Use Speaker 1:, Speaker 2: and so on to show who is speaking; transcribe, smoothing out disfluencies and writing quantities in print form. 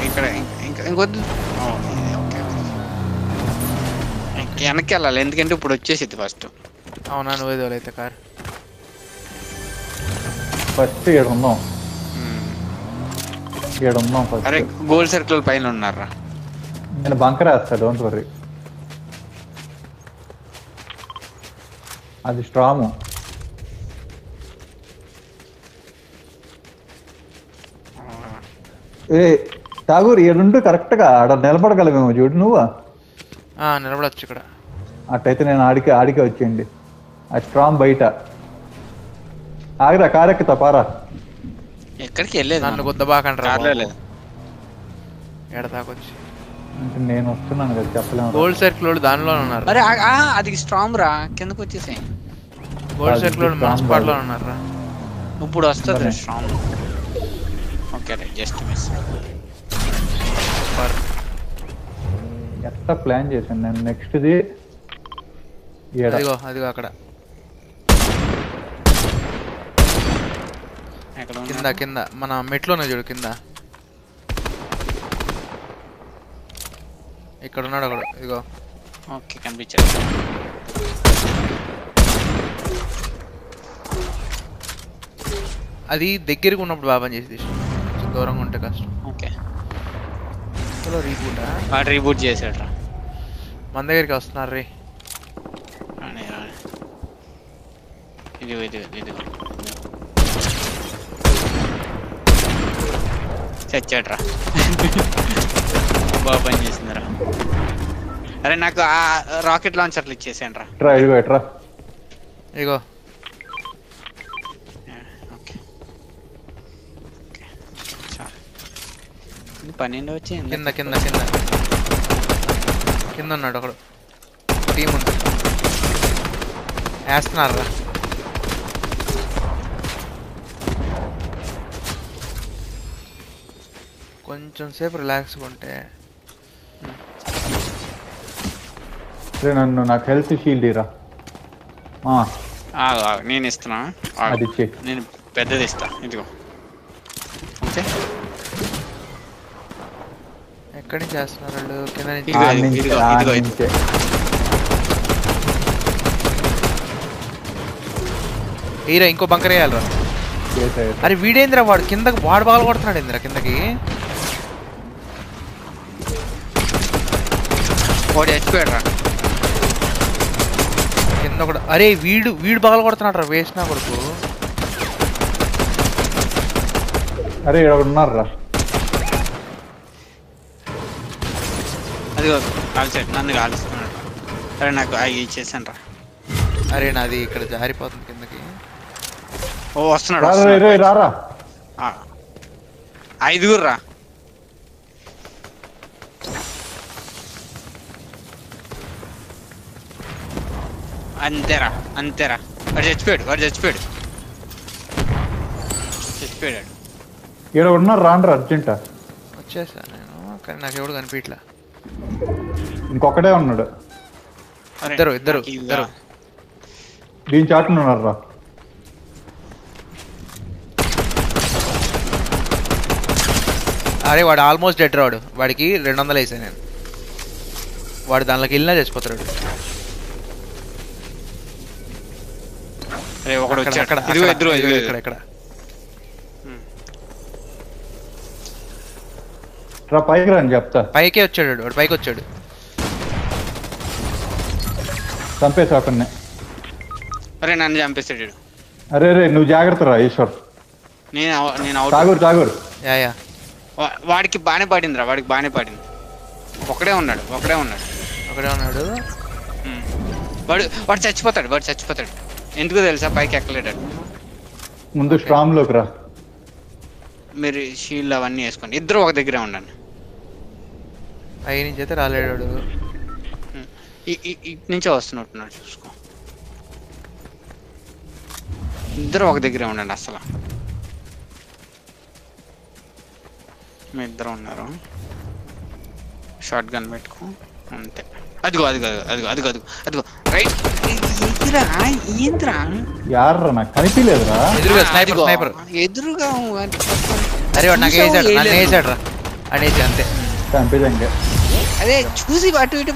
Speaker 1: ఇక్కడ ఇంకొద్దు. వెనక్కి వెళ్ళాలి ఎందుకంటే ఇప్పుడు వచ్చేసిద్ది ఫస్ట్.
Speaker 2: అవునా నువ్వు ఏదో అయితే కార్
Speaker 3: ఫస్ట్ ఏడున్నాం ఫస్ట్.
Speaker 1: అరే గోల్ సర్కిల్ పైన ఉన్నారా?
Speaker 3: నేను బంకర్ వేస్తా, డోంట్ వర్రీ. అది స్ట్రాము. ఏ ఠాగూర్ ఏడుంటూ కరెక్ట్ గా ఆడ నిలబడగలమేమో చూడు నువ్వు.
Speaker 2: నిలబడచ్చు ఇక్కడ.
Speaker 3: అట్టయితే నేను ఆడికే వచ్చేయండి. ఆ స్ట్రామ్ బయట ఆగరా, కారెక్కుతా పారా.
Speaker 1: ఎక్కడికి వెళ్ళలేదు,
Speaker 2: నన్ను గుద్దబాకంటారా ఎడదాకొచ్చి.
Speaker 3: అంటే నేను వస్తున్నాను కదా, చెప్పలేము.
Speaker 2: గోల్డ్ సర్కిల్ వాళ్ళు దానిలో ఉన్నారు.
Speaker 1: అరే అది స్ట్రాంగ్ రా, కిందకు వచ్చేసాయి.
Speaker 2: గోల్డ్ సర్కిల్ వాళ్ళు మన స్పాట్ లో ఉన్నారా?
Speaker 1: ఇప్పుడు వస్తుంది strong. Okay right, just miss.
Speaker 3: ఎట్లా ప్లాన్ చేశాను నేను. నెక్స్ట్ది
Speaker 2: అదిగో అక్కడ కింద మన మెట్లోనే చూడు కింద. ఇక్కడ ఉన్నాడు ఒకడు, ఇదిగో.
Speaker 1: ఓకే కనిపించాడు.
Speaker 2: అది దగ్గరికి ఉన్నప్పుడు బాగా పని చేసి దూరంగా ఉంటే కష్టం.
Speaker 1: ఓకే
Speaker 2: రీబూట్
Speaker 1: రీబూట్ చేసాడు రా.
Speaker 2: మన దగ్గరికి వస్తున్నారు రే.
Speaker 1: ఇదిగో చచ్చాడు రా. బాగా పని చేసిందిరా. అరే నాకు ఆ రాకెట్ లాంచర్లు ఇచ్చేసాను రా.
Speaker 2: ఇగో
Speaker 1: పన్నెండు వచ్చి
Speaker 2: కింద ఉన్నాడు ఒకడు. టీం ఉంది, వేస్తున్నారు రా. కొంచెం సేపు రిలాక్స్గా ఉంటే.
Speaker 3: నాకు హెల్త్ షీల్డ్ ఇరా.
Speaker 1: నేను ఇస్తున్నా, నేను పెద్దది ఇస్తా. ఇదిగో
Speaker 2: ఎక్కడి నుంచి చేస్తున్నారు వాళ్ళు? కింద
Speaker 1: నుంచి.
Speaker 2: హీరా ఇంకో బంకర్ వేయాలరా. అరే వీడేంద్రా వాడు కిందకి వాడు బాగా కొడుతున్నాడు ఏంద్రా కిందకి.
Speaker 1: వాడు చచ్చిపోయాడు రా
Speaker 2: కింద కూడా. అరే వీడు బాగా కొడుతున్నాడు రా, వేసినా కొడుకు.
Speaker 3: అరే ఉన్నారు రా.
Speaker 1: అదిగో కాల్చాడు, నన్ను కాలుస్తున్నాడు. అరే నాకు ఇచ్చేసాను రా.
Speaker 2: అరే నాది ఇక్కడ జారిపోతుంది కిందకి.
Speaker 1: ఓ వస్తున్నాడు. ఐదుగురు రా. అంతేరా వాడు చచ్చిపోయాడు.
Speaker 3: ఇక్కడ ఉన్నారు రాండ్రా అర్జెంట్.
Speaker 2: వచ్చేసా నేను, కానీ నాకు ఎవడు కనిపించట్లా.
Speaker 3: ఇంకొకటే ఉన్నాడు.
Speaker 2: ఇద్దరు
Speaker 3: దీని చాటున ఉన్నారు రా.
Speaker 2: అరే వాడు ఆల్మోస్ట్ డెడ్ రాడు. వాడికి 200 వేసాను నేను. వాడు దానిలోకి వెళ్ళినా చచ్చిపోతాడు. ఇక్కడ
Speaker 3: పైకి రాని చెప్తా.
Speaker 2: పైకే వచ్చాడు వాడు, పైకి వచ్చాడు.
Speaker 3: చంపేసి అక్కడనే.
Speaker 1: అరే నన్ను చంపేస్తాడు.
Speaker 3: అరే నువ్వు జాగ్రత్త రా ఈశ్వర్.
Speaker 1: నేను
Speaker 3: తాగూరు.
Speaker 2: యా
Speaker 1: వాడికి బాగానే పడిందిరా, ఒకడే ఉన్నాడు. వాడు చచ్చిపోతాడు. ఎందుకు తెలుసా? పైకి ఎక్కలేడు.
Speaker 3: ముందు స్ట్రామ్ లోకి రా.
Speaker 1: మీరు షీల్డ్ అవన్నీ వేసుకోండి. ఇద్దరు ఒక దగ్గరే ఉండండి.
Speaker 2: పై నుంచి అయితే రాలేడు.
Speaker 1: ఇటు నుంచే వస్తున్నట్టున్నాడు, చూసుకో. ఇద్దరు ఒక దగ్గరే ఉండండి. అసలు మీ ఇద్దరు ఉన్నారు. షార్ట్ గన్ పెట్టుకో అంతే. అదిగో రైట్. ఏంద్రా
Speaker 3: యార్రా నాకు కనిపించలేదురా.
Speaker 2: ఎదురుగా.
Speaker 1: ఎదురుగా.
Speaker 2: అరే వాడు నాకు వేసాడు రా. అనేసి అంతే.
Speaker 3: చంపేదండి.
Speaker 1: అదే చూసి అటు ఇటు